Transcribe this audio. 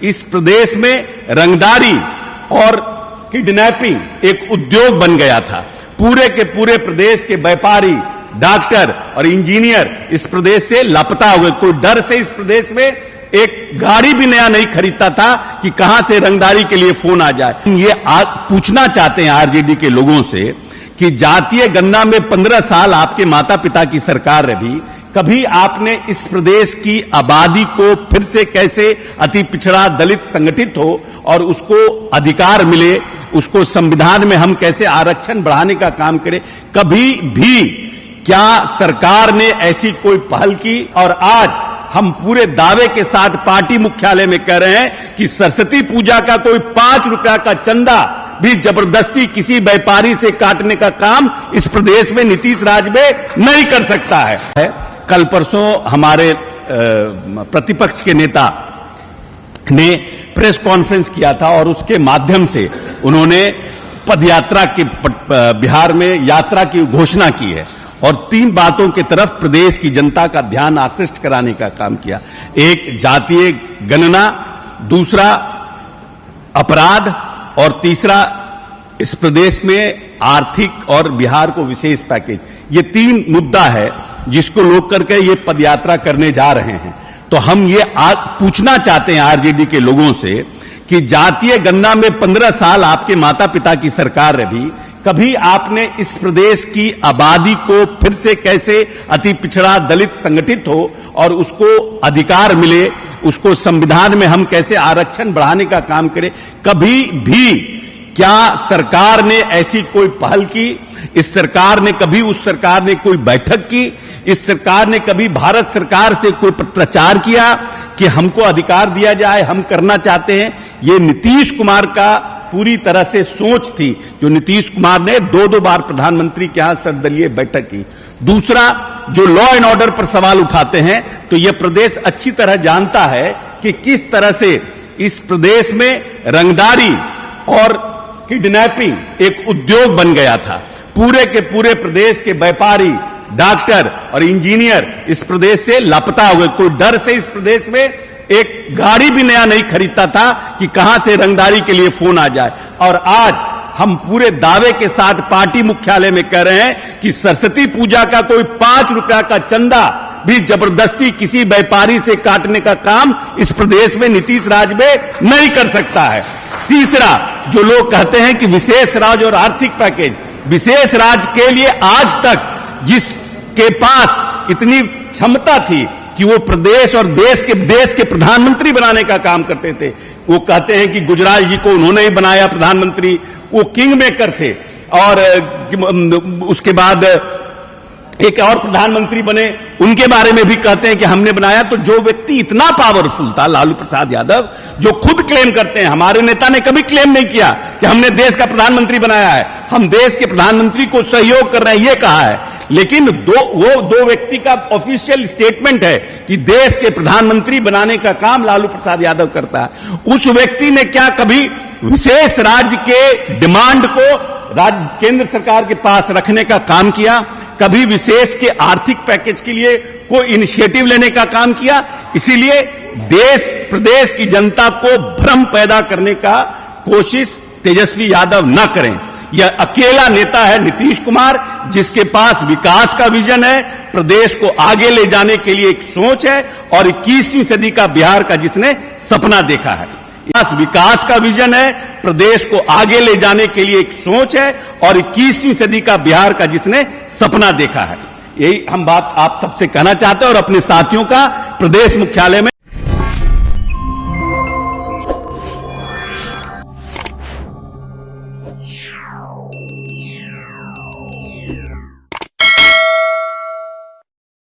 इस प्रदेश में रंगदारी और किडनैपिंग एक उद्योग बन गया था। पूरे के पूरे प्रदेश के व्यापारी, डॉक्टर और इंजीनियर इस प्रदेश से लापता हुए। कोई डर से इस प्रदेश में एक गाड़ी भी नया नहीं खरीदता था कि कहां से रंगदारी के लिए फोन आ जाए। ये पूछना चाहते हैं आरजेडी के लोगों से कि जातीय गणना में 15 साल आपके माता पिता की सरकार रही, कभी आपने इस प्रदेश की आबादी को फिर से कैसे अति पिछड़ा दलित संगठित हो और उसको अधिकार मिले, उसको संविधान में हम कैसे आरक्षण बढ़ाने का काम करें, कभी भी क्या सरकार ने ऐसी कोई पहल की? और आज हम पूरे दावे के साथ पार्टी मुख्यालय में कह रहे हैं कि सरस्वती पूजा का कोई 5 रुपया का चंदा भी जबरदस्ती किसी व्यापारी से काटने का काम इस प्रदेश में नीतीश राज में नहीं कर सकता है। कल परसों हमारे प्रतिपक्ष के नेता ने प्रेस कॉन्फ्रेंस किया था और उसके माध्यम से उन्होंने पदयात्रा के बिहार में यात्रा की घोषणा की है और 3 बातों की तरफ प्रदेश की जनता का ध्यान आकृष्ट कराने का काम किया। एक, जातीय गणना, दूसरा अपराध और तीसरा इस प्रदेश में आर्थिक और बिहार को विशेष पैकेज। ये 3 मुद्दा है जिसको लोग करके ये पदयात्रा करने जा रहे हैं। तो हम ये पूछना चाहते हैं आरजेडी के लोगों से कि जातीय गणना में 15 साल आपके माता पिता की सरकार रही, कभी आपने इस प्रदेश की आबादी को फिर से कैसे अति पिछड़ा दलित संगठित हो और उसको अधिकार मिले, उसको संविधान में हम कैसे आरक्षण बढ़ाने का काम करें, कभी भी क्या सरकार ने ऐसी कोई पहल की? इस सरकार ने कभी उस सरकार ने कोई बैठक की? इस सरकार ने कभी भारत सरकार से कोई प्रचार किया कि हमको अधिकार दिया जाए, हम करना चाहते हैं? ये नीतीश कुमार का पूरी तरह से सोच थी, जो नीतीश कुमार ने 2 बार प्रधानमंत्री के यहां सर्वदलीय बैठक की। दूसरा, जो लॉ एंड ऑर्डर पर सवाल उठाते हैं, तो यह प्रदेश अच्छी तरह जानता है कि किस तरह से इस प्रदेश में रंगदारी और किडनैपिंग एक उद्योग बन गया था। पूरे के पूरे प्रदेश के व्यापारी, डॉक्टर और इंजीनियर इस प्रदेश से लापता हुए। कोई डर से इस प्रदेश में एक गाड़ी भी नया नहीं खरीदता था कि कहां से रंगदारी के लिए फोन आ जाए। और आज हम पूरे दावे के साथ पार्टी मुख्यालय में कह रहे हैं कि सरस्वती पूजा का कोई 5 रुपया का चंदा भी जबरदस्ती किसी व्यापारी से काटने का काम इस प्रदेश में नीतीश राज में नहीं कर सकता है। तीसरा, जो लोग कहते हैं कि विशेष राज्य और आर्थिक पैकेज, विशेष राज्य के लिए आज तक जिसके पास इतनी क्षमता थी कि वो प्रदेश और देश के प्रधानमंत्री बनाने का काम करते थे, वो कहते हैं कि गुजराल जी को उन्होंने ही बनाया प्रधानमंत्री, वो किंग मेकर थे। और उसके बाद एक और प्रधानमंत्री बने, उनके बारे में भी कहते हैं कि हमने बनाया। तो जो व्यक्ति इतना पावरफुल था, लालू प्रसाद यादव, जो खुद क्लेम करते हैं, हमारे नेता ने कभी क्लेम नहीं किया कि हमने देश का प्रधानमंत्री बनाया है, हम देश के प्रधानमंत्री को सहयोग कर रहे हैं, ये कहा है। लेकिन वो दो व्यक्ति का ऑफिशियल स्टेटमेंट है कि देश के प्रधानमंत्री बनाने का काम लालू प्रसाद यादव करता है। उस व्यक्ति ने क्या कभी विशेष राज्य के डिमांड को केंद्र सरकार के पास रखने का काम किया? कभी विशेष के आर्थिक पैकेज के लिए कोई इनिशिएटिव लेने का काम किया? इसीलिए प्रदेश की जनता को भ्रम पैदा करने का कोशिश तेजस्वी यादव न करें। यह अकेला नेता है नीतीश कुमार, जिसके पास विकास का विजन है, प्रदेश को आगे ले जाने के लिए एक सोच है और 21वीं सदी का बिहार का जिसने सपना देखा है। विकास का विजन है, प्रदेश को आगे ले जाने के लिए एक सोच है और 21वीं सदी का बिहार का जिसने सपना देखा है। यही हम बात आप सबसे कहना चाहते हैं और अपने साथियों का प्रदेश मुख्यालय में